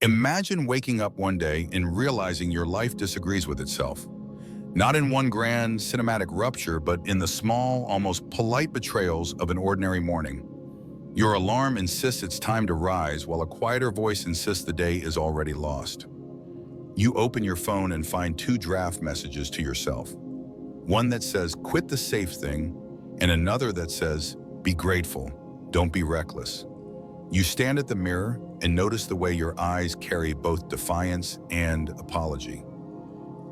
Imagine waking up one day and realizing your life disagrees with itself. Not in one grand cinematic rupture, but in the small, almost polite betrayals of an ordinary morning. Your alarm insists it's time to rise, while a quieter voice insists the day is already lost. You open your phone and find two draft messages to yourself. One that says, quit the safe thing, and another that says, be grateful, don't be reckless. You stand at the mirror and notice the way your eyes carry both defiance and apology.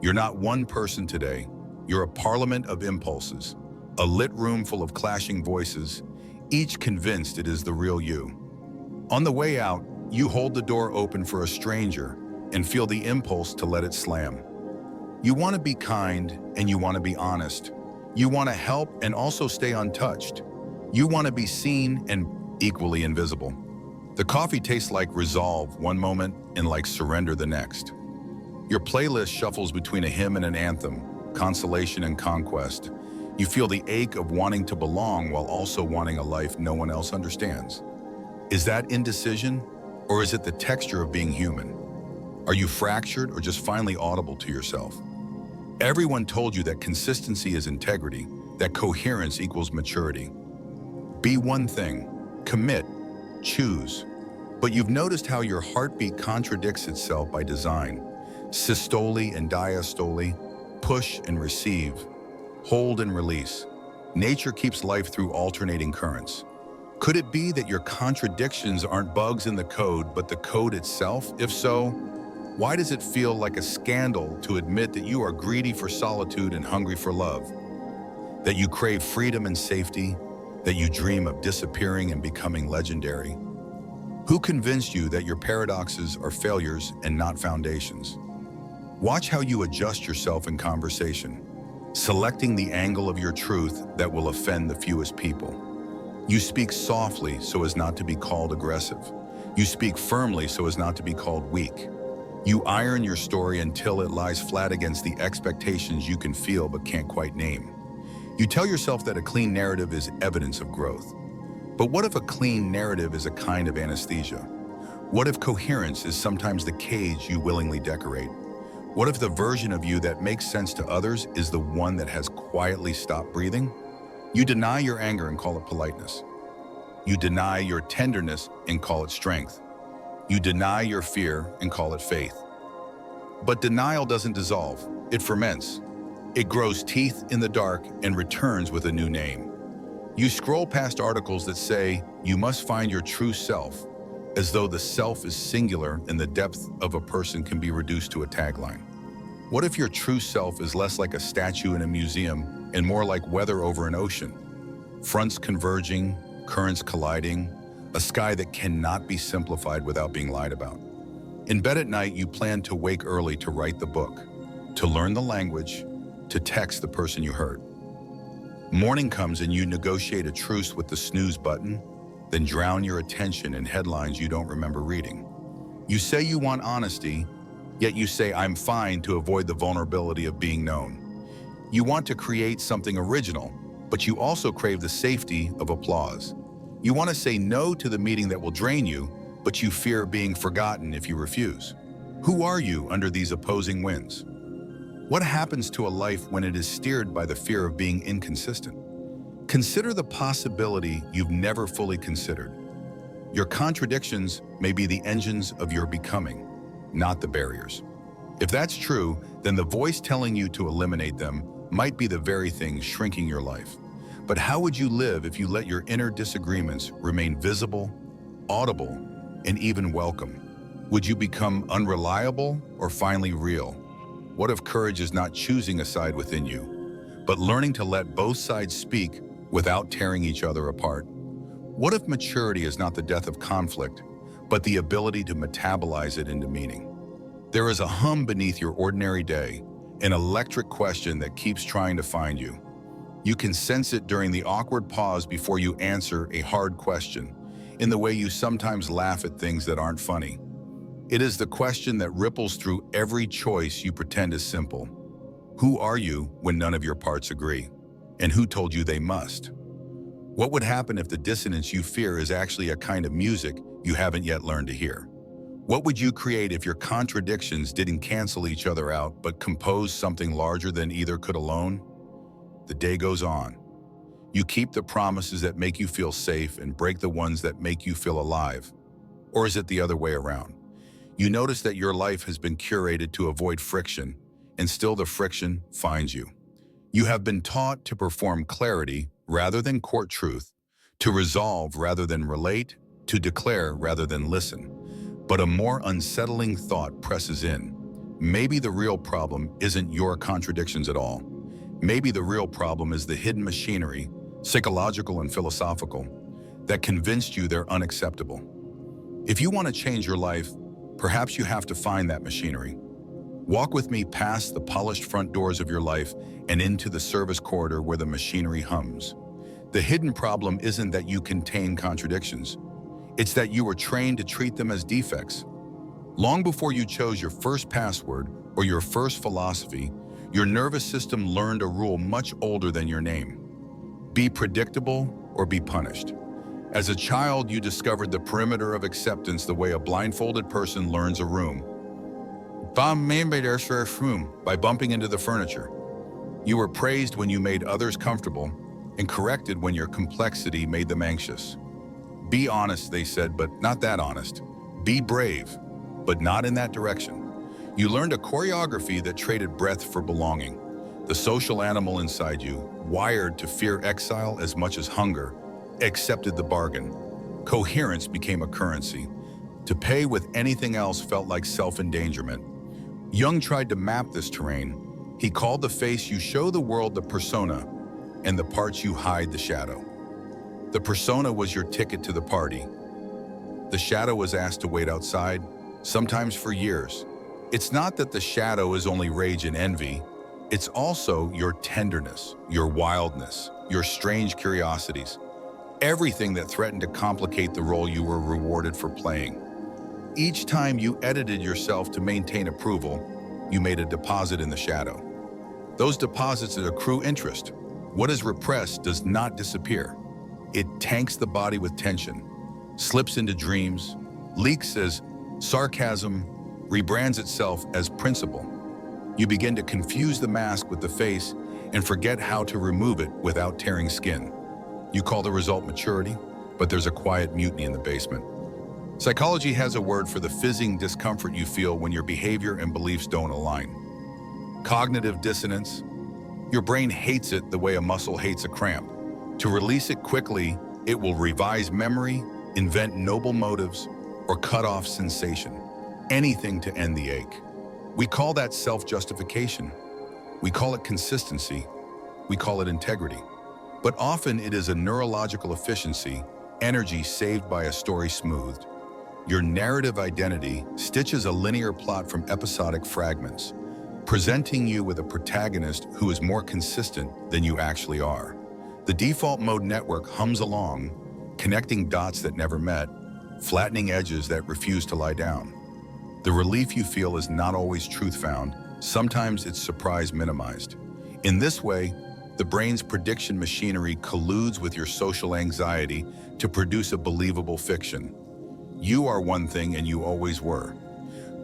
You're not one person today. You're a parliament of impulses, a lit room full of clashing voices, each convinced it is the real you. On the way out, you hold the door open for a stranger and feel the impulse to let it slam. You want to be kind and you want to be honest. You want to help and also stay untouched. You want to be seen and equally invisible. The coffee tastes like resolve one moment and like surrender the next. Your playlist shuffles between a hymn and an anthem, consolation and conquest. You feel the ache of wanting to belong while also wanting a life no one else understands. Is that indecision, or is it the texture of being human? Are you fractured or just finally audible to yourself? Everyone told you that consistency is integrity, that coherence equals maturity. Be one thing, commit, choose. But you've noticed how your heartbeat contradicts itself by design. Systole and diastole, push and receive, hold and release. Nature keeps life through alternating currents. Could it be that your contradictions aren't bugs in the code, but the code itself? If so, why does it feel like a scandal to admit that you are greedy for solitude and hungry for love? That you crave freedom and safety? That you dream of disappearing and becoming legendary? Who convinced you that your paradoxes are failures and not foundations? Watch how you adjust yourself in conversation, selecting the angle of your truth that will offend the fewest people. You speak softly so as not to be called aggressive. You speak firmly so as not to be called weak. You iron your story until it lies flat against the expectations you can feel but can't quite name. You tell yourself that a clean narrative is evidence of growth. But what if a clean narrative is a kind of anesthesia? What if coherence is sometimes the cage you willingly decorate? What if the version of you that makes sense to others is the one that has quietly stopped breathing? You deny your anger and call it politeness. You deny your tenderness and call it strength. You deny your fear and call it faith. But denial doesn't dissolve, it ferments. It grows teeth in the dark and returns with a new name. You scroll past articles that say you must find your true self, as though the self is singular and the depth of a person can be reduced to a tagline. What if your true self is less like a statue in a museum and more like weather over an ocean? Fronts converging, currents colliding, a sky that cannot be simplified without being lied about. In bed at night, you plan to wake early to write the book, to learn the language, to text the person you hurt. Morning comes and you negotiate a truce with the snooze button, then drown your attention in headlines you don't remember reading. You say you want honesty, yet you say I'm fine to avoid the vulnerability of being known. You want to create something original, but you also crave the safety of applause. You want to say no to the meeting that will drain you, but you fear being forgotten if you refuse. Who are you under these opposing winds? What happens to a life when it is steered by the fear of being inconsistent? Consider the possibility you've never fully considered. Your contradictions may be the engines of your becoming, not the barriers. If that's true, then the voice telling you to eliminate them might be the very thing shrinking your life. But how would you live if you let your inner disagreements remain visible, audible, and even welcome? Would you become unreliable or finally real? What if courage is not choosing a side within you, but learning to let both sides speak without tearing each other apart? What if maturity is not the death of conflict, but the ability to metabolize it into meaning? There is a hum beneath your ordinary day, an electric question that keeps trying to find you. You can sense it during the awkward pause before you answer a hard question, in the way you sometimes laugh at things that aren't funny. It is the question that ripples through every choice you pretend is simple. Who are you when none of your parts agree? And who told you they must? What would happen if the dissonance you fear is actually a kind of music you haven't yet learned to hear? What would you create if your contradictions didn't cancel each other out but composed something larger than either could alone? The day goes on. You keep the promises that make you feel safe and break the ones that make you feel alive. Or is it the other way around? You notice that your life has been curated to avoid friction, and still the friction finds you. You have been taught to perform clarity rather than court truth, to resolve rather than relate, to declare rather than listen. But a more unsettling thought presses in. Maybe the real problem isn't your contradictions at all. Maybe the real problem is the hidden machinery, psychological and philosophical, that convinced you they're unacceptable. If you want to change your life, perhaps you have to find that machinery. Walk with me past the polished front doors of your life and into the service corridor where the machinery hums. The hidden problem isn't that you contain contradictions. It's that you were trained to treat them as defects. Long before you chose your first password or your first philosophy, your nervous system learned a rule much older than your name. Be predictable or be punished. As a child, you discovered the perimeter of acceptance the way a blindfolded person learns a room. By bumping into the furniture. You were praised when you made others comfortable and corrected when your complexity made them anxious. Be honest, they said, but not that honest. Be brave, but not in that direction. You learned a choreography that traded breadth for belonging. The social animal inside you, wired to fear exile as much as hunger, accepted the bargain. Coherence became a currency. To pay with anything else felt like self-endangerment. Jung tried to map this terrain. He called the face you show the world the persona, and the parts you hide the shadow. The persona was your ticket to the party. The shadow was asked to wait outside, sometimes for years. It's not that the shadow is only rage and envy. It's also your tenderness, your wildness, your strange curiosities. Everything that threatened to complicate the role you were rewarded for playing. Each time you edited yourself to maintain approval, you made a deposit in the shadow. Those deposits accrue interest. What is repressed does not disappear. It tanks the body with tension, slips into dreams, leaks as sarcasm, rebrands itself as principle. You begin to confuse the mask with the face and forget how to remove it without tearing skin. You call the result maturity, but there's a quiet mutiny in the basement. Psychology has a word for the fizzing discomfort you feel when your behavior and beliefs don't align. Cognitive dissonance. Your brain hates it the way a muscle hates a cramp. To release it quickly, it will revise memory, invent noble motives, or cut off sensation. Anything to end the ache. We call that self-justification. We call it consistency. We call it integrity. But often it is a neurological efficiency, energy saved by a story smoothed. Your narrative identity stitches a linear plot from episodic fragments, presenting you with a protagonist who is more consistent than you actually are. The default mode network hums along, connecting dots that never met, flattening edges that refuse to lie down. The relief you feel is not always truth found. Sometimes it's surprise minimized. In this way, the brain's prediction machinery colludes with your social anxiety to produce a believable fiction. You are one thing and you always were.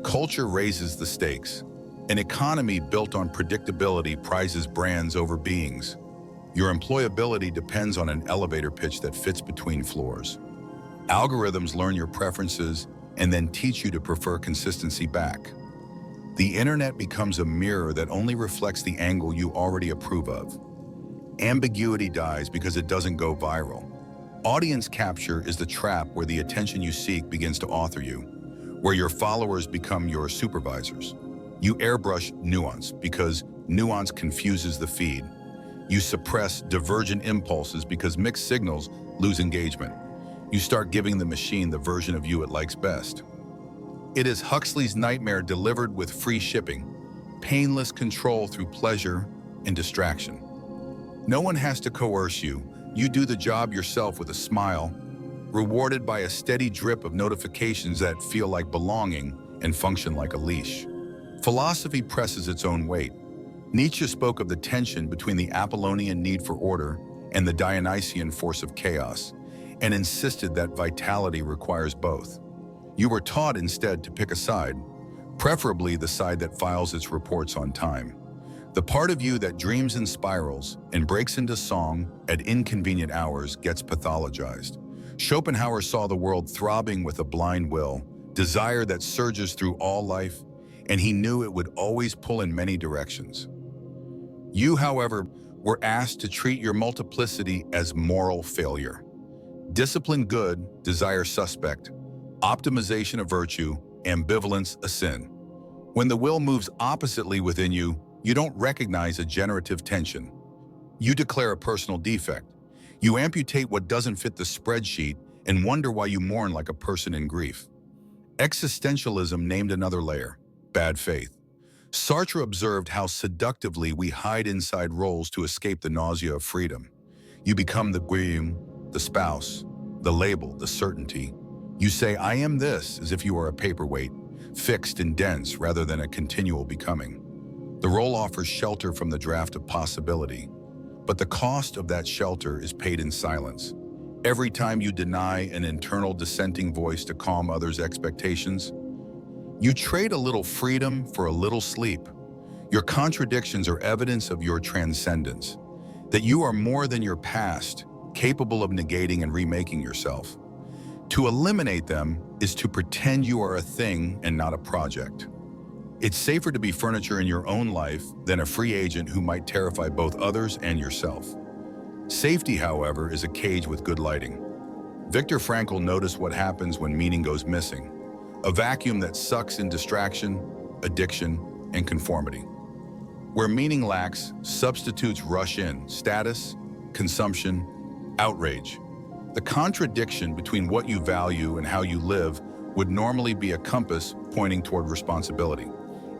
Culture raises the stakes. An economy built on predictability prizes brands over beings. Your employability depends on an elevator pitch that fits between floors. Algorithms learn your preferences and then teach you to prefer consistency back. The internet becomes a mirror that only reflects the angle you already approve of. Ambiguity dies because it doesn't go viral. Audience capture is the trap where the attention you seek begins to author you, where your followers become your supervisors. You airbrush nuance because nuance confuses the feed. You suppress divergent impulses because mixed signals lose engagement. You start giving the machine the version of you it likes best. It is Huxley's nightmare delivered with free shipping, painless control through pleasure and distraction. No one has to coerce you. You do the job yourself with a smile, rewarded by a steady drip of notifications that feel like belonging and function like a leash. Philosophy presses its own weight. Nietzsche spoke of the tension between the Apollonian need for order and the Dionysian force of chaos, and insisted that vitality requires both. You were taught instead to pick a side, preferably the side that files its reports on time. The part of you that dreams in spirals and breaks into song at inconvenient hours gets pathologized. Schopenhauer saw the world throbbing with a blind will, desire that surges through all life, and he knew it would always pull in many directions. You, however, were asked to treat your multiplicity as moral failure. Discipline good, desire suspect, optimization a virtue, ambivalence a sin. When the will moves oppositely within you, you don't recognize a generative tension. You declare a personal defect. You amputate what doesn't fit the spreadsheet and wonder why you mourn like a person in grief. Existentialism named another layer: bad faith. Sartre observed how seductively we hide inside roles to escape the nausea of freedom. You become the guillaume, the spouse, the label, the certainty. You say, I am this, as if you are a paperweight, fixed and dense rather than a continual becoming. The role offers shelter from the draft of possibility, but the cost of that shelter is paid in silence. Every time you deny an internal dissenting voice to calm others' expectations, you trade a little freedom for a little sleep. Your contradictions are evidence of your transcendence, that you are more than your past, capable of negating and remaking yourself. To eliminate them is to pretend you are a thing and not a project. It's safer to be furniture in your own life than a free agent who might terrify both others and yourself. Safety, however, is a cage with good lighting. Viktor Frankl noticed what happens when meaning goes missing, a vacuum that sucks in distraction, addiction, and conformity. Where meaning lacks, substitutes rush in: status, consumption, outrage. The contradiction between what you value and how you live would normally be a compass pointing toward responsibility.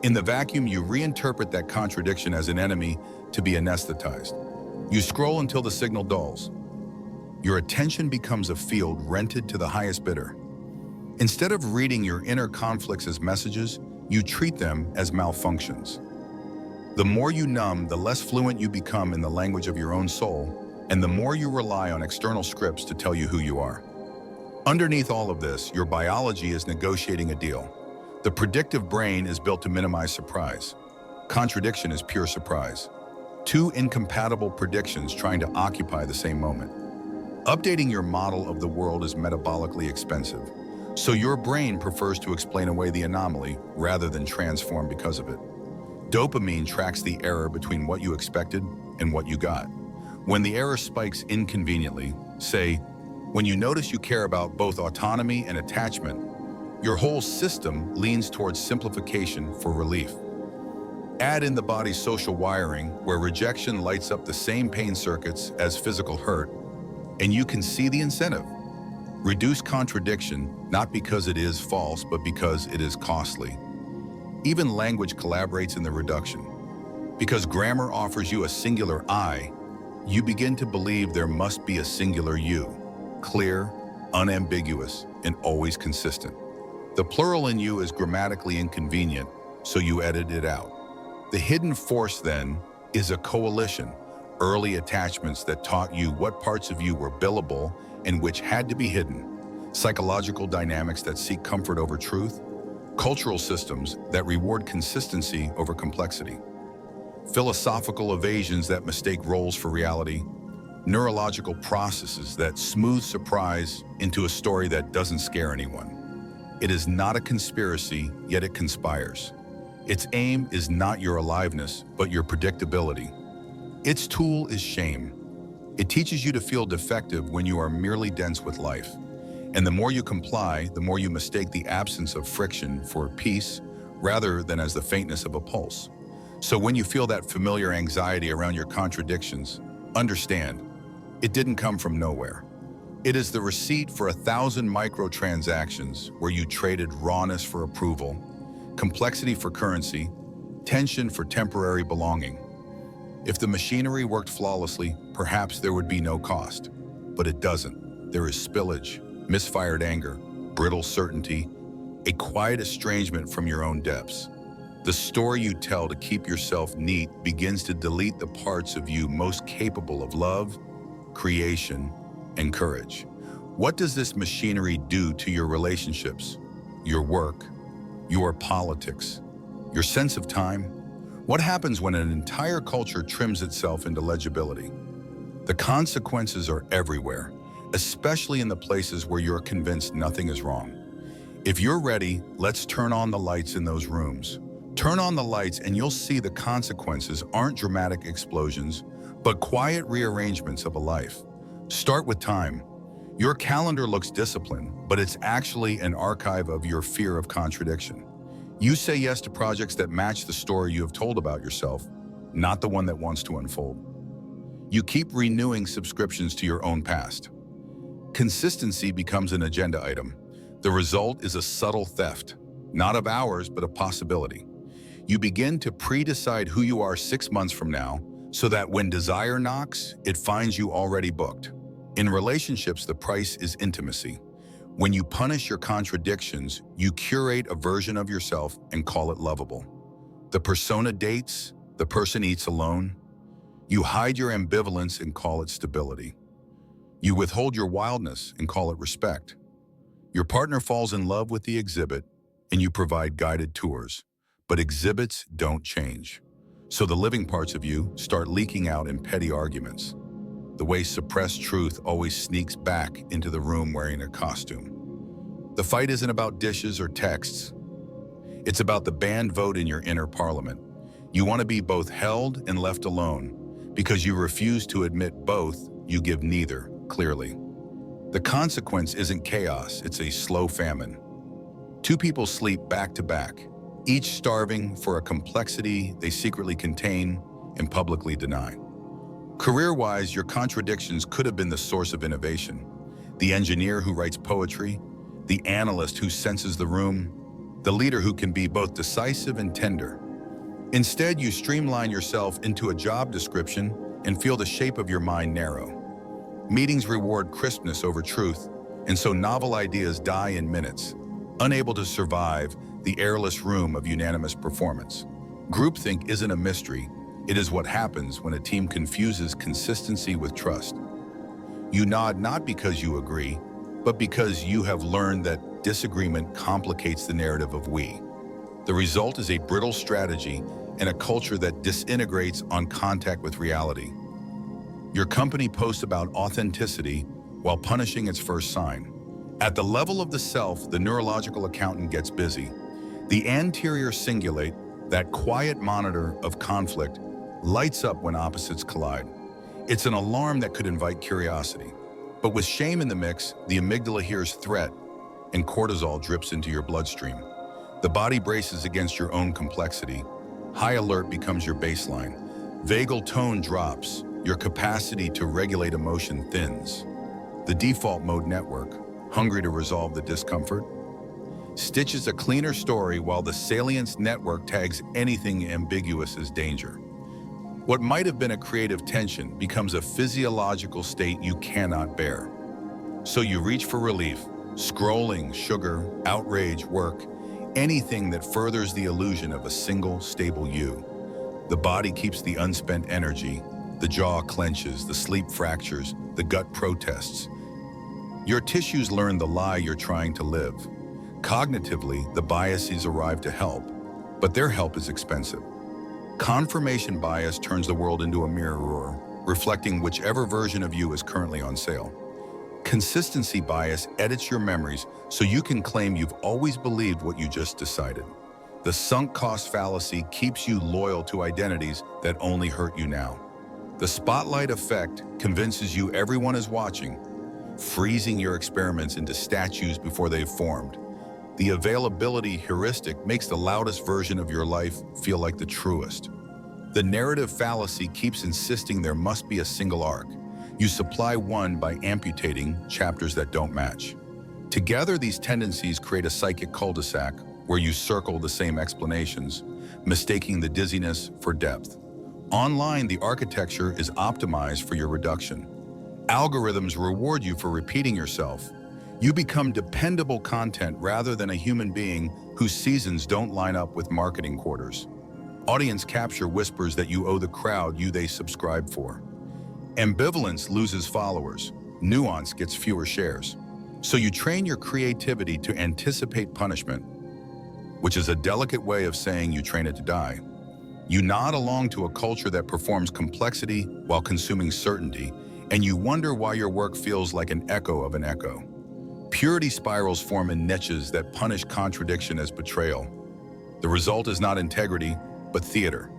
In the vacuum, you reinterpret that contradiction as an enemy to be anesthetized. You scroll until the signal dulls. Your attention becomes a field rented to the highest bidder. Instead of reading your inner conflicts as messages, you treat them as malfunctions. The more you numb, the less fluent you become in the language of your own soul, and the more you rely on external scripts to tell you who you are. Underneath all of this, your biology is negotiating a deal. The predictive brain is built to minimize surprise. Contradiction is pure surprise. Two incompatible predictions trying to occupy the same moment. Updating your model of the world is metabolically expensive, so your brain prefers to explain away the anomaly rather than transform because of it. Dopamine tracks the error between what you expected and what you got. When the error spikes inconveniently, say, when you notice you care about both autonomy and attachment, your whole system leans towards simplification for relief. Add in the body's social wiring, where rejection lights up the same pain circuits as physical hurt, and you can see the incentive. Reduce contradiction, not because it is false, but because it is costly. Even language collaborates in the reduction. Because grammar offers you a singular I, you begin to believe there must be a singular you, clear, unambiguous, and always consistent. The plural in you is grammatically inconvenient, so you edit it out. The hidden force, then, is a coalition, early attachments that taught you what parts of you were billable and which had to be hidden, psychological dynamics that seek comfort over truth, cultural systems that reward consistency over complexity, philosophical evasions that mistake roles for reality, neurological processes that smooth surprise into a story that doesn't scare anyone. It is not a conspiracy, yet it conspires. Its aim is not your aliveness, but your predictability. Its tool is shame. It teaches you to feel defective when you are merely dense with life. And the more you comply, the more you mistake the absence of friction for peace, rather than as the faintness of a pulse. So when you feel that familiar anxiety around your contradictions, understand, it didn't come from nowhere. It is the receipt for 1,000 microtransactions where you traded rawness for approval, complexity for currency, tension for temporary belonging. If the machinery worked flawlessly, perhaps there would be no cost. But it doesn't. There is spillage, misfired anger, brittle certainty, a quiet estrangement from your own depths. The story you tell to keep yourself neat begins to delete the parts of you most capable of love, creation, and courage. What does this machinery do to your relationships? your work, your politics, your sense of time? What happens when an entire culture trims itself into legibility? The consequences are everywhere, especially in the places where you're convinced nothing is wrong. If you're ready, let's turn on the lights in those rooms. Turn on the lights and you'll see the consequences aren't dramatic explosions, but quiet rearrangements of a life. Start with time. Your calendar looks disciplined, but it's actually an archive of your fear of contradiction. You say yes to projects that match the story you have told about yourself, not the one that wants to unfold. You keep renewing subscriptions to your own past. Consistency becomes an agenda item. The result is a subtle theft, not of hours, but of possibility. You begin to pre-decide who you are 6 months from now, so that when desire knocks, it finds you already booked. In relationships, the price is intimacy. When you punish your contradictions, you curate a version of yourself and call it lovable. The persona dates, the person eats alone. You hide your ambivalence and call it stability. You withhold your wildness and call it respect. Your partner falls in love with the exhibit, and you provide guided tours. But exhibits don't change. So the living parts of you start leaking out in petty arguments. The way suppressed truth always sneaks back into the room wearing a costume. The fight isn't about dishes or texts. It's about the banned vote in your inner parliament. You want to be both held and left alone. Because you refuse to admit both, you give neither, clearly. The consequence isn't chaos, it's a slow famine. Two people sleep back to back, each starving for a complexity they secretly contain and publicly deny. Career-wise, your contradictions could have been the source of innovation. The engineer who writes poetry, the analyst who senses the room, the leader who can be both decisive and tender. Instead, you streamline yourself into a job description and feel the shape of your mind narrow. Meetings reward crispness over truth, and so novel ideas die in minutes, unable to survive the airless room of unanimous performance. Groupthink isn't a mystery. It is what happens when a team confuses consistency with trust. You nod not because you agree, but because you have learned that disagreement complicates the narrative of we. The result is a brittle strategy and a culture that disintegrates on contact with reality. Your company posts about authenticity while punishing its first sign. At the level of the self, the neurological accountant gets busy. The anterior cingulate, that quiet monitor of conflict, lights up when opposites collide. It's an alarm that could invite curiosity. But with shame in the mix, the amygdala hears threat and cortisol drips into your bloodstream. The body braces against your own complexity. High alert becomes your baseline. Vagal tone drops. Your capacity to regulate emotion thins. The default mode network, hungry to resolve the discomfort, stitches a cleaner story while the salience network tags anything ambiguous as danger. What might have been a creative tension becomes a physiological state you cannot bear. So you reach for relief, scrolling, sugar, outrage, work, anything that furthers the illusion of a single, stable you. The body keeps the unspent energy, the jaw clenches, the sleep fractures, the gut protests. Your tissues learn the lie you're trying to live. Cognitively, the biases arrive to help, but their help is expensive. Confirmation bias turns the world into a mirror, reflecting whichever version of you is currently on sale. Consistency bias edits your memories so you can claim you've always believed what you just decided. The sunk cost fallacy keeps you loyal to identities that only hurt you now. The spotlight effect convinces you everyone is watching, freezing your experiments into statues before they've formed. The availability heuristic makes the loudest version of your life feel like the truest. The narrative fallacy keeps insisting there must be a single arc. You supply one by amputating chapters that don't match. Together, these tendencies create a psychic cul-de-sac where you circle the same explanations, mistaking the dizziness for depth. Online, the architecture is optimized for your reduction. Algorithms reward you for repeating yourself. You become dependable content rather than a human being whose seasons don't line up with marketing quarters. Audience capture whispers that you owe the crowd they subscribe for. Ambivalence loses followers. Nuance gets fewer shares. So you train your creativity to anticipate punishment, which is a delicate way of saying you train it to die. You nod along to a culture that performs complexity while consuming certainty, and you wonder why your work feels like an echo of an echo. Purity spirals form in niches that punish contradiction as betrayal. The result is not integrity, but theater.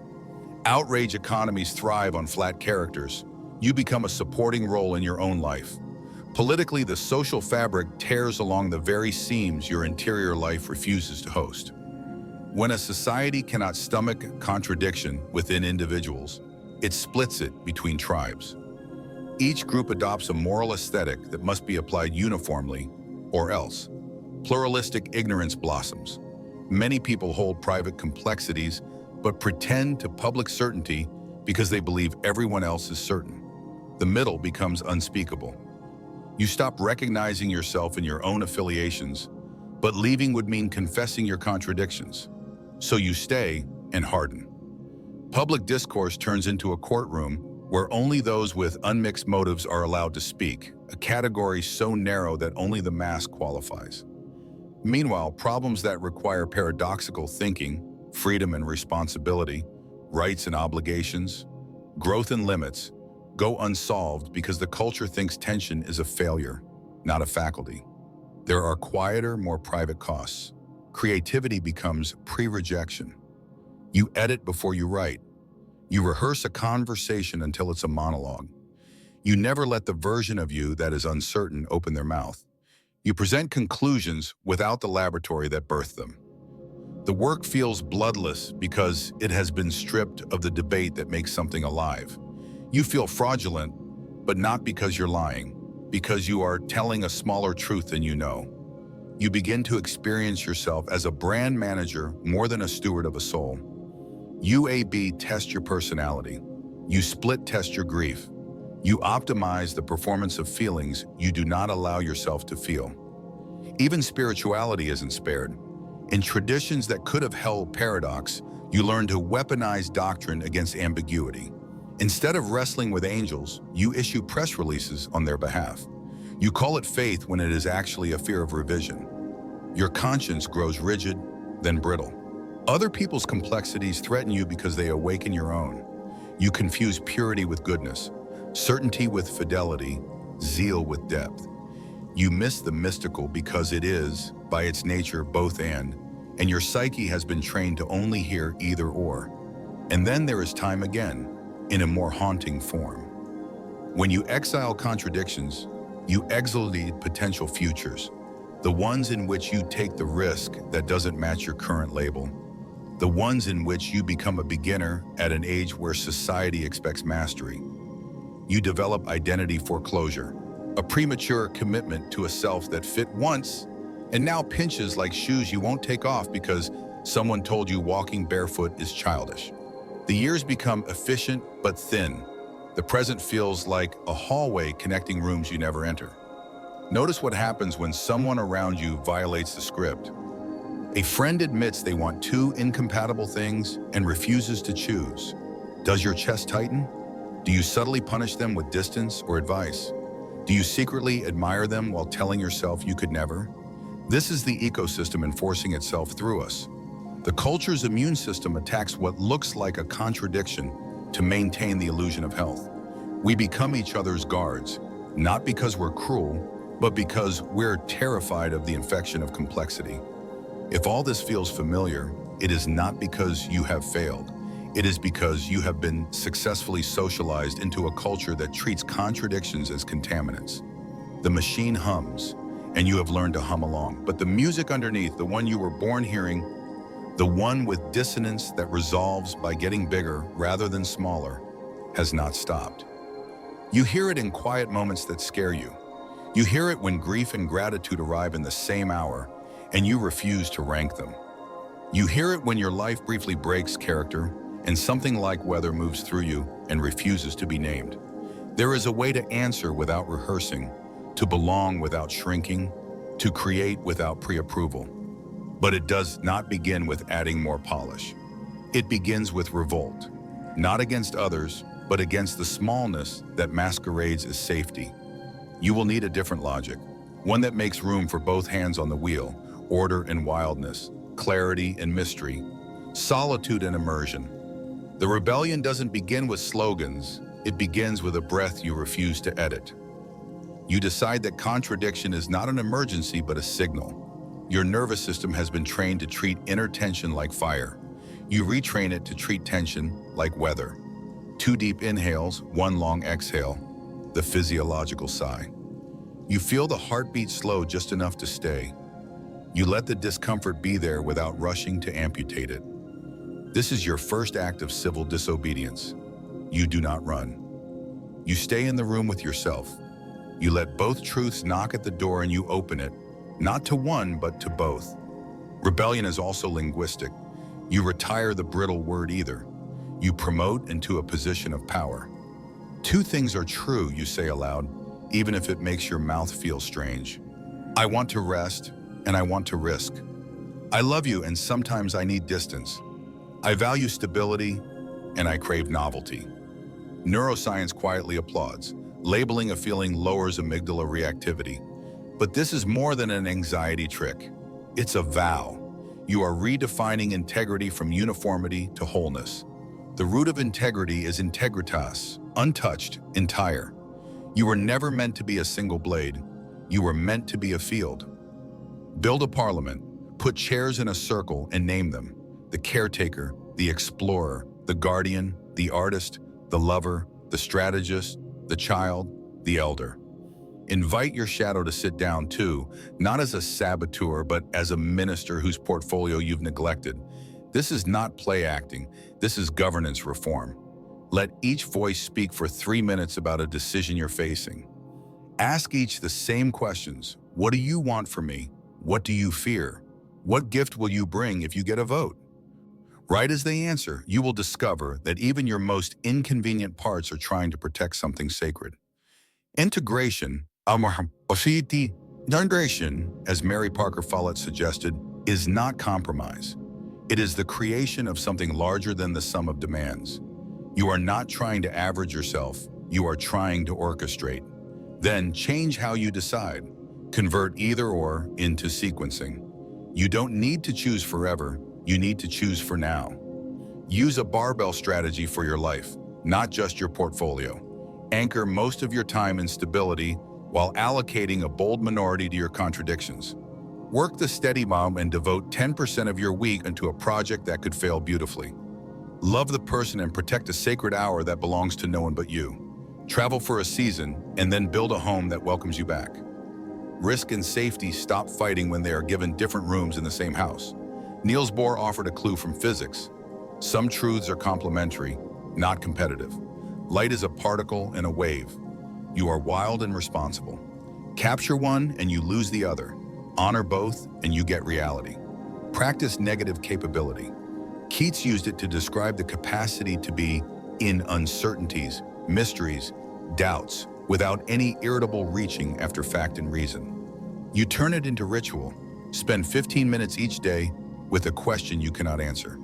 Outrage economies thrive on flat characters. You become a supporting role in your own life. Politically, the social fabric tears along the very seams your interior life refuses to host. When a society cannot stomach contradiction within individuals, it splits it between tribes. Each group adopts a moral aesthetic that must be applied uniformly, or else. Pluralistic ignorance blossoms. Many people hold private complexities, but pretend to public certainty because they believe everyone else is certain. The middle becomes unspeakable. You stop recognizing yourself in your own affiliations, but leaving would mean confessing your contradictions. So you stay and harden. Public discourse turns into a courtroom where only those with unmixed motives are allowed to speak, a category so narrow that only the mass qualifies. Meanwhile, problems that require paradoxical thinking, freedom and responsibility, rights and obligations, growth and limits, go unsolved because the culture thinks tension is a failure, not a faculty. There are quieter, more private costs. Creativity becomes pre-rejection. You edit before you write. You rehearse a conversation until it's a monologue. You never let the version of you that is uncertain open their mouth. You present conclusions without the laboratory that birthed them. The work feels bloodless because it has been stripped of the debate that makes something alive. You feel fraudulent, but not because you're lying, because you are telling a smaller truth than you know. You begin to experience yourself as a brand manager more than a steward of a soul. You A/B test your personality. You split test your grief. You optimize the performance of feelings you do not allow yourself to feel. Even spirituality isn't spared. In traditions that could have held paradox, you learn to weaponize doctrine against ambiguity. Instead of wrestling with angels, you issue press releases on their behalf. You call it faith when it is actually a fear of revision. Your conscience grows rigid, then brittle. Other people's complexities threaten you because they awaken your own. You confuse purity with goodness, certainty with fidelity, zeal with depth. You miss the mystical because it is, by its nature, both and your psyche has been trained to only hear either or. And then there is time again, in a more haunting form. When you exile contradictions, you exilate potential futures, the ones in which you take the risk that doesn't match your current label, the ones in which you become a beginner at an age where society expects mastery. You develop identity foreclosure, a premature commitment to a self that fit once and now pinches like shoes you won't take off because someone told you walking barefoot is childish. The years become efficient but thin. The present feels like a hallway connecting rooms you never enter. Notice what happens when someone around you violates the script. A friend admits they want two incompatible things and refuses to choose. Does your chest tighten? Do you subtly punish them with distance or advice? Do you secretly admire them while telling yourself you could never? This is the ecosystem enforcing itself through us. The culture's immune system attacks what looks like a contradiction to maintain the illusion of health. We become each other's guards, not because we're cruel, but because we're terrified of the infection of complexity. If all this feels familiar, it is not because you have failed. It is because you have been successfully socialized into a culture that treats contradictions as contaminants. The machine hums, and you have learned to hum along. But the music underneath, the one you were born hearing, the one with dissonance that resolves by getting bigger rather than smaller, has not stopped. You hear it in quiet moments that scare you. You hear it when grief and gratitude arrive in the same hour, and you refuse to rank them. You hear it when your life briefly breaks character, and something like weather moves through you and refuses to be named. There is a way to answer without rehearsing, to belong without shrinking, to create without pre-approval. But it does not begin with adding more polish. It begins with revolt, not against others, but against the smallness that masquerades as safety. You will need a different logic, one that makes room for both hands on the wheel, order and wildness, clarity and mystery, solitude and immersion. The rebellion doesn't begin with slogans, it begins with a breath you refuse to edit. You decide that contradiction is not an emergency but a signal. Your nervous system has been trained to treat inner tension like fire. You retrain it to treat tension like weather. 2 deep inhales, 1 long exhale, the physiological sigh. You feel the heartbeat slow just enough to stay. You let the discomfort be there without rushing to amputate it. This is your first act of civil disobedience. You do not run. You stay in the room with yourself. You let both truths knock at the door and you open it, not to one, but to both. Rebellion is also linguistic. You retire the brittle word either. You promote into a position of power. 2 things are true, you say aloud, even if it makes your mouth feel strange. I want to rest, and I want to risk. I love you, and sometimes I need distance. I value stability, and I crave novelty. Neuroscience quietly applauds. Labeling a feeling lowers amygdala reactivity. But this is more than an anxiety trick. It's a vow. You are redefining integrity from uniformity to wholeness. The root of integrity is integritas, untouched, entire. You were never meant to be a single blade. You were meant to be a field. Build a parliament, put chairs in a circle and name them. The caretaker, the explorer, the guardian, the artist, the lover, the strategist, the child, the elder. Invite your shadow to sit down too, not as a saboteur, but as a minister whose portfolio you've neglected. This is not play acting, this is governance reform. Let each voice speak for 3 minutes about a decision you're facing. Ask each the same questions. What do you want from me? What do you fear? What gift will you bring if you get a vote? Right as they answer, you will discover that even your most inconvenient parts are trying to protect something sacred. Integration, as Mary Parker Follett suggested, is not compromise. It is the creation of something larger than the sum of demands. You are not trying to average yourself, you are trying to orchestrate. Then change how you decide. Convert either or into sequencing. You don't need to choose forever, you need to choose for now. Use a barbell strategy for your life, not just your portfolio. Anchor most of your time in stability while allocating a bold minority to your contradictions. Work the steady mom and devote 10% of your week into a project that could fail beautifully. Love the person and protect a sacred hour that belongs to no one but you. Travel for a season and then build a home that welcomes you back. Risk and safety stop fighting when they are given different rooms in the same house. Niels Bohr offered a clue from physics. Some truths are complementary, not competitive. Light is a particle and a wave. You are wild and responsible. Capture one and you lose the other. Honor both and you get reality. Practice negative capability. Keats used it to describe the capacity to be in uncertainties, mysteries, doubts, without any irritable reaching after fact and reason. You turn it into ritual. Spend 15 minutes each day with a question you cannot answer.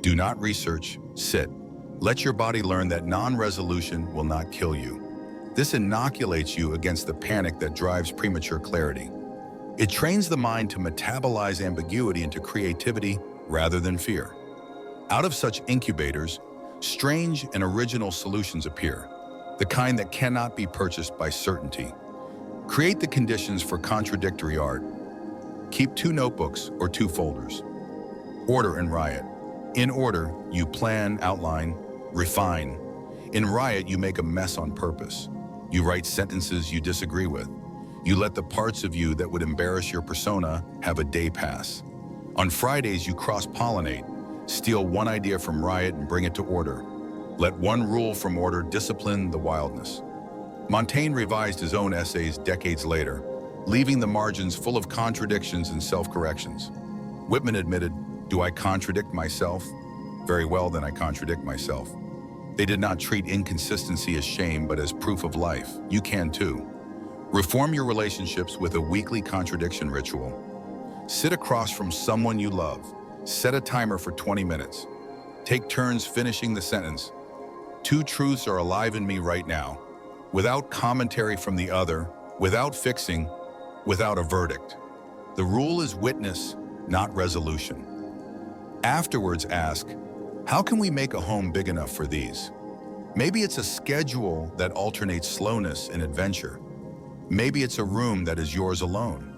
Do not research, sit. Let your body learn that non-resolution will not kill you. This inoculates you against the panic that drives premature clarity. It trains the mind to metabolize ambiguity into creativity rather than fear. Out of such incubators, strange and original solutions appear, the kind that cannot be purchased by certainty. Create the conditions for contradictory art. Keep 2 notebooks or 2 folders. Order and riot. In order, you plan, outline, refine. In riot, you make a mess on purpose. You write sentences you disagree with. You let the parts of you that would embarrass your persona have a day pass. On Fridays, you cross-pollinate, steal one idea from riot and bring it to order. Let one rule from order discipline the wildness. Montaigne revised his own essays decades later, leaving the margins full of contradictions and self-corrections. Whitman admitted, "Do I contradict myself? Very well, then I contradict myself." They did not treat inconsistency as shame, but as proof of life. You can too. Reform your relationships with a weekly contradiction ritual. Sit across from someone you love. Set a timer for 20 minutes. Take turns finishing the sentence. 2 truths are alive in me right now. Without commentary from the other, without fixing, without a verdict. The rule is witness, not resolution. Afterwards, ask, how can we make a home big enough for these? Maybe it's a schedule that alternates slowness and adventure. Maybe it's a room that is yours alone.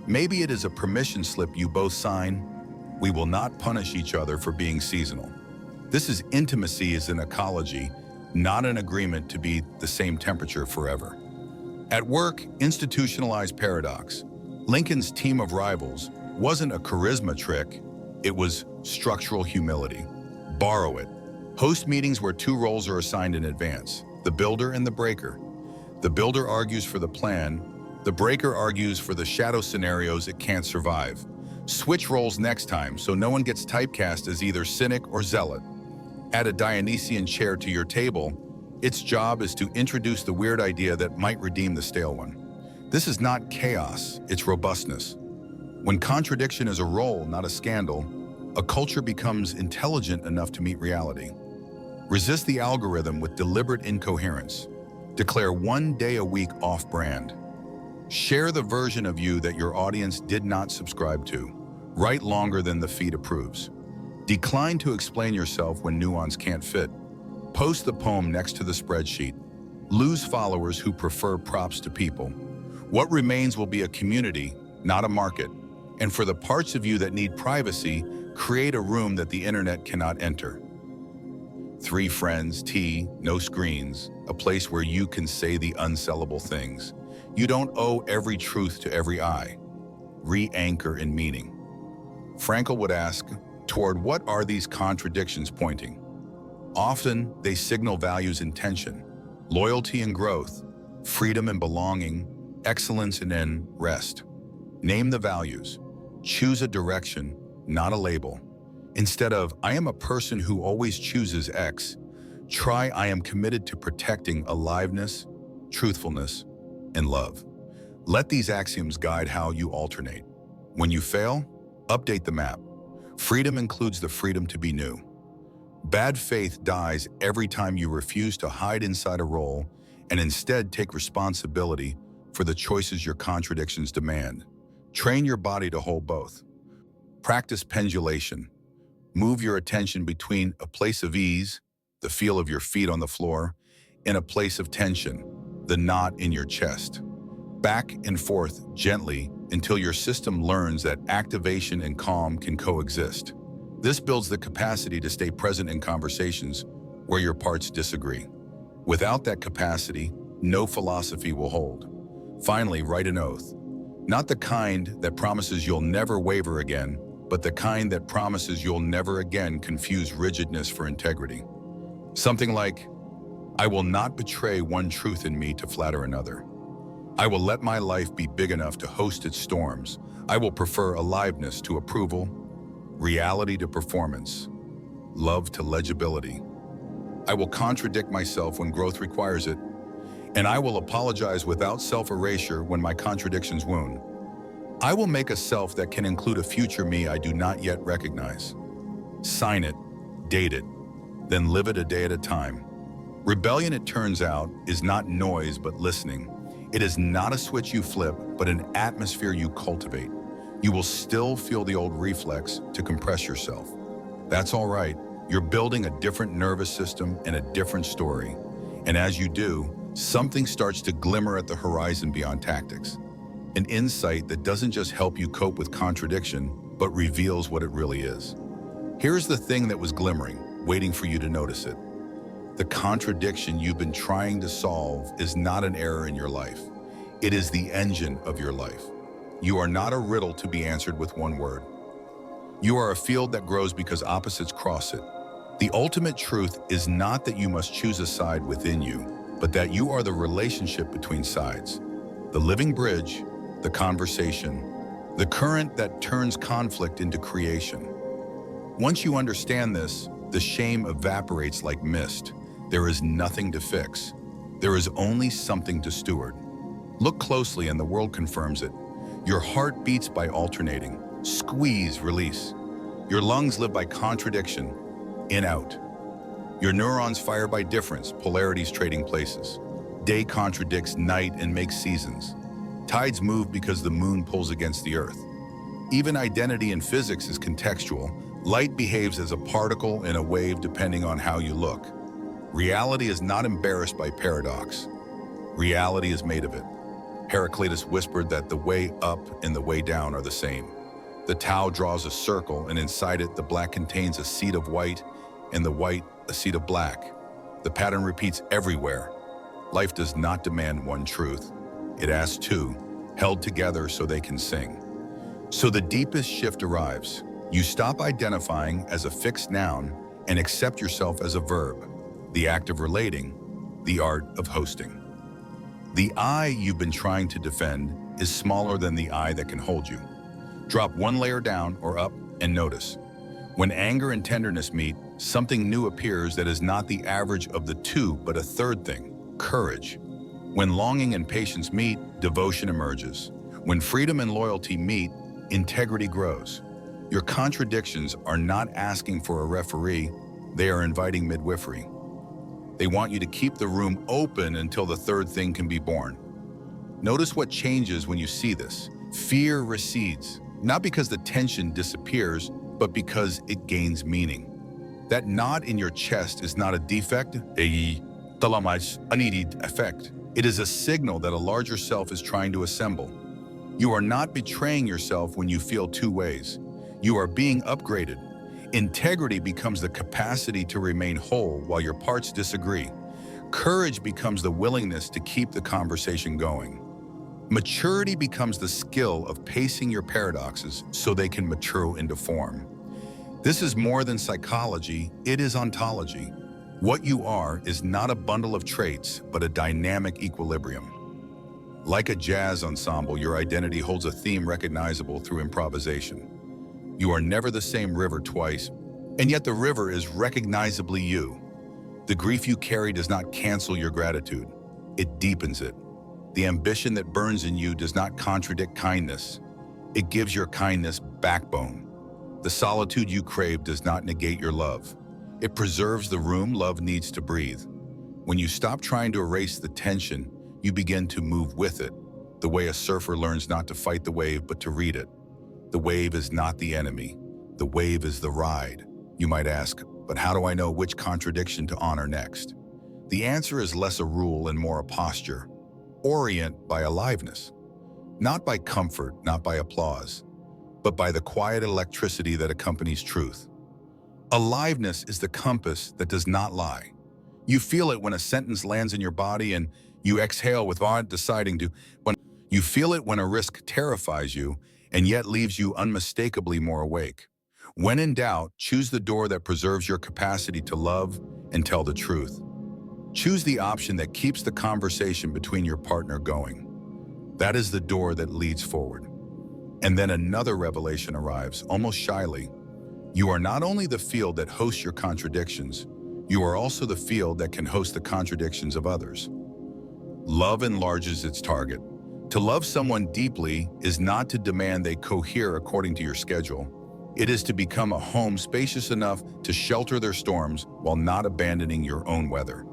Maybe it is a permission slip you both sign. We will not punish each other for being seasonal. This is intimacy as an ecology, not an agreement to be the same temperature forever. At work, institutionalized paradox. Lincoln's team of rivals wasn't a charisma trick, it was structural humility. Borrow it. Host meetings where two roles are assigned in advance, the builder and the breaker. The builder argues for the plan, the breaker argues for the shadow scenarios it can't survive. Switch roles next time so no one gets typecast as either cynic or zealot. Add a Dionysian chair to your table. Its job is to introduce the weird idea that might redeem the stale one. This is not chaos, it's robustness. When contradiction is a role, not a scandal, a culture becomes intelligent enough to meet reality. Resist the algorithm with deliberate incoherence. Declare one day a week off-brand. Share the version of you that your audience did not subscribe to. Write longer than the feed approves. Decline to explain yourself when nuance can't fit. Post the poem next to the spreadsheet. Lose followers who prefer props to people. What remains will be a community, not a market. And for the parts of you that need privacy, create a room that the internet cannot enter. 3 friends, tea, no screens, a place where you can say the unsellable things. You don't owe every truth to every eye. Re-anchor in meaning. Frankl would ask, toward what are these contradictions pointing? Often, they signal values in tension, loyalty and growth, freedom and belonging, excellence and then rest. Name the values. Choose a direction, not a label. Instead of, I am a person who always chooses X, try I am committed to protecting aliveness, truthfulness, and love. Let these axioms guide how you alternate. When you fail, update the map. Freedom includes the freedom to be new. Bad faith dies every time you refuse to hide inside a role and instead take responsibility for the choices your contradictions demand. Train your body to hold both. Practice pendulation. Move your attention between a place of ease, the feel of your feet on the floor, and a place of tension, the knot in your chest. Back and forth gently until your system learns that activation and calm can coexist. This builds the capacity to stay present in conversations where your parts disagree. Without that capacity, no philosophy will hold. Finally, write an oath. Not the kind that promises you'll never waver again, but the kind that promises you'll never again confuse rigidness for integrity. Something like, I will not betray one truth in me to flatter another. I will let my life be big enough to host its storms. I will prefer aliveness to approval, reality to performance, love to legibility. I will contradict myself when growth requires it, and I will apologize without self-erasure when my contradictions wound. I will make a self that can include a future me I do not yet recognize. Sign it, date it, then live it a day at a time. Rebellion, it turns out, is not noise but listening. It is not a switch you flip, but an atmosphere you cultivate. You will still feel the old reflex to compress yourself. That's all right. You're building a different nervous system and a different story. And as you do, something starts to glimmer at the horizon beyond tactics. An insight that doesn't just help you cope with contradiction, but reveals what it really is. Here's the thing that was glimmering, waiting for you to notice it. The contradiction you've been trying to solve is not an error in your life. It is the engine of your life. You are not a riddle to be answered with one word. You are a field that grows because opposites cross it. The ultimate truth is not that you must choose a side within you, but that you are the relationship between sides. The living bridge, the conversation, the current that turns conflict into creation. Once you understand this, the shame evaporates like mist. There is nothing to fix. There is only something to steward. Look closely and the world confirms it. Your heart beats by alternating. Squeeze, release. Your lungs live by contradiction, in, out. Your neurons fire by difference, polarities trading places. Day contradicts night and makes seasons. Tides move because the moon pulls against the earth. Even identity in physics is contextual. Light behaves as a particle in a wave depending on how you look. Reality is not embarrassed by paradox. Reality is made of it. Heraclitus whispered that the way up and the way down are the same. The Tao draws a circle, and inside it, the black contains a seed of white, and the white, a seed of black. The pattern repeats everywhere. Life does not demand one truth. It asks two, held together so they can sing. So the deepest shift arrives. You stop identifying as a fixed noun and accept yourself as a verb, the act of relating, the art of hosting. The I you've been trying to defend is smaller than the I that can hold you. Drop one layer down or up and notice. When anger and tenderness meet, something new appears that is not the average of the two, but a third thing, courage. When longing and patience meet, devotion emerges. When freedom and loyalty meet, integrity grows. Your contradictions are not asking for a referee, they are inviting midwifery. They want you to keep the room open until the third thing can be born. Notice what changes when you see this. Fear recedes, not because the tension disappears, but because it gains meaning. That knot in your chest is not a defect, a needed effect. It is a signal that a larger self is trying to assemble. You are not betraying yourself when you feel two ways. You are being upgraded. Integrity becomes the capacity to remain whole while your parts disagree. Courage becomes the willingness to keep the conversation going. Maturity becomes the skill of pacing your paradoxes so they can mature into form. This is more than psychology, it is ontology. What you are is not a bundle of traits, but a dynamic equilibrium. Like a jazz ensemble, your identity holds a theme recognizable through improvisation. You are never the same river twice, and yet the river is recognizably you. The grief you carry does not cancel your gratitude, it deepens it. The ambition that burns in you does not contradict kindness, it gives your kindness backbone. The solitude you crave does not negate your love. It preserves the room love needs to breathe. When you stop trying to erase the tension, you begin to move with it, the way a surfer learns not to fight the wave but to read it. The wave is not the enemy. The wave is the ride. You might ask, but how do I know which contradiction to honor next? The answer is less a rule and more a posture. Orient by aliveness. Not by comfort, not by applause, but by the quiet electricity that accompanies truth. Aliveness is the compass that does not lie. You feel it when a sentence lands in your body and you exhale without deciding to. You feel it when a risk terrifies you and yet leaves you unmistakably more awake. When in doubt, choose the door that preserves your capacity to love and tell the truth. Choose the option that keeps the conversation between your partner going. That is the door that leads forward. And then another revelation arrives, almost shyly. You are not only the field that hosts your contradictions, you are also the field that can host the contradictions of others. Love enlarges its target. To love someone deeply is not to demand they cohere according to your schedule. It is to become a home spacious enough to shelter their storms while not abandoning your own weather.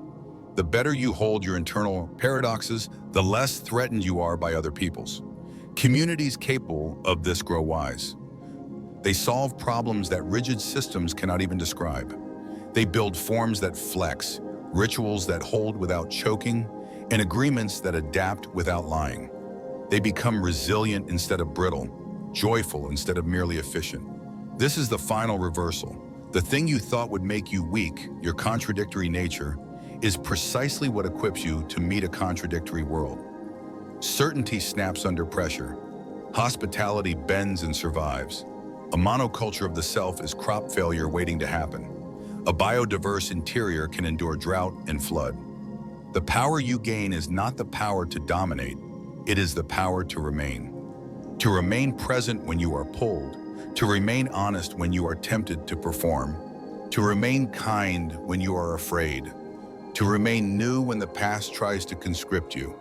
The better you hold your internal paradoxes, the less threatened you are by other people's. Communities capable of this grow wise. They solve problems that rigid systems cannot even describe. They build forms that flex, rituals that hold without choking, and agreements that adapt without lying. They become resilient instead of brittle, joyful instead of merely efficient. This is the final reversal. The thing you thought would make you weak, your contradictory nature, is precisely what equips you to meet a contradictory world. Certainty snaps under pressure. Hospitality bends and survives. A monoculture of the self is crop failure waiting to happen. A biodiverse interior can endure drought and flood. The power you gain is not the power to dominate, it is the power to remain. To remain present when you are pulled, to remain honest when you are tempted to perform, to remain kind when you are afraid, to remain new when the past tries to conscript you.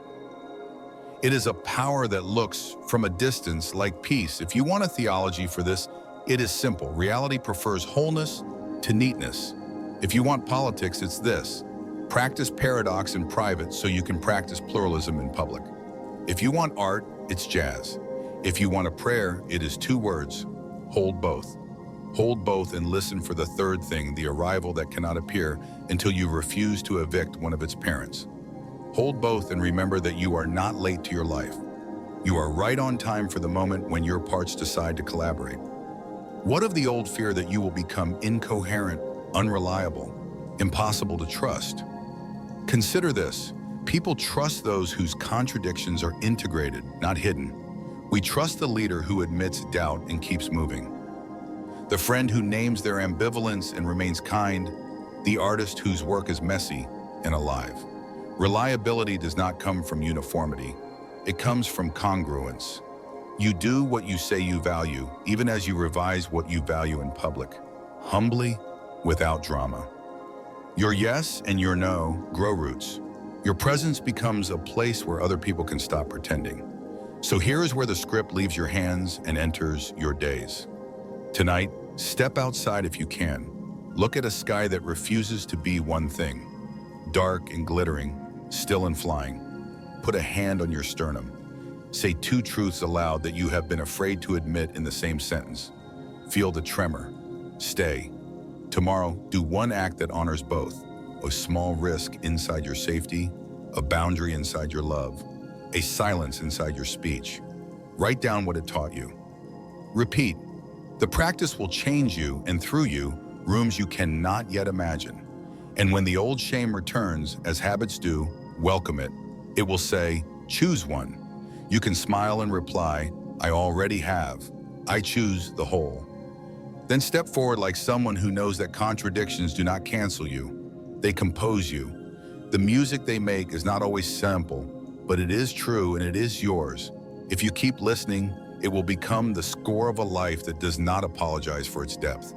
It is a power that looks from a distance like peace. If you want a theology for this, it is simple. Reality prefers wholeness to neatness. If you want politics, it's this. Practice paradox in private so you can practice pluralism in public. If you want art, it's jazz. If you want a prayer, it is two words: hold both. Hold both and listen for the third thing, the arrival that cannot appear until you refuse to evict one of its parents. Hold both and remember that you are not late to your life. You are right on time for the moment when your parts decide to collaborate. What of the old fear that you will become incoherent, unreliable, impossible to trust? Consider this: people trust those whose contradictions are integrated, not hidden. We trust the leader who admits doubt and keeps moving, the friend who names their ambivalence and remains kind, the artist whose work is messy and alive. Reliability does not come from uniformity. It comes from congruence. You do what you say you value, even as you revise what you value in public, humbly, without drama. Your yes and your no grow roots. Your presence becomes a place where other people can stop pretending. So here is where the script leaves your hands and enters your days. Tonight, step outside if you can. Look at a sky that refuses to be one thing. Dark and glittering, still and flying. Put a hand on your sternum. Say two truths aloud that you have been afraid to admit in the same sentence. Feel the tremor. Stay. Tomorrow, do one act that honors both. A small risk inside your safety, a boundary inside your love, a silence inside your speech. Write down what it taught you. Repeat. The practice will change you, and through you, rooms you cannot yet imagine. And when the old shame returns, as habits do, welcome it. It will say, choose one. You can smile and reply, I already have. I choose the whole. Then step forward like someone who knows that contradictions do not cancel you. They compose you. The music they make is not always simple, but it is true and it is yours. If you keep listening, it will become the score of a life that does not apologize for its depth.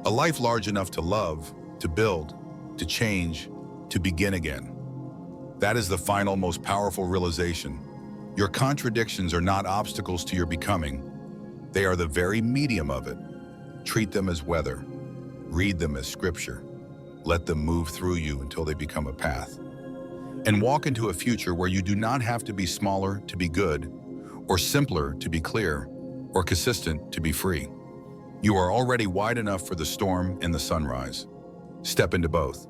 A life large enough to love, to build, to change, to begin again. That is the final, most powerful realization. Your contradictions are not obstacles to your becoming. They are the very medium of it. Treat them as weather. Read them as scripture. Let them move through you until they become a path. And walk into a future where you do not have to be smaller to be good, or simpler to be clear, or consistent to be free. You are already wide enough for the storm and the sunrise. Step into both.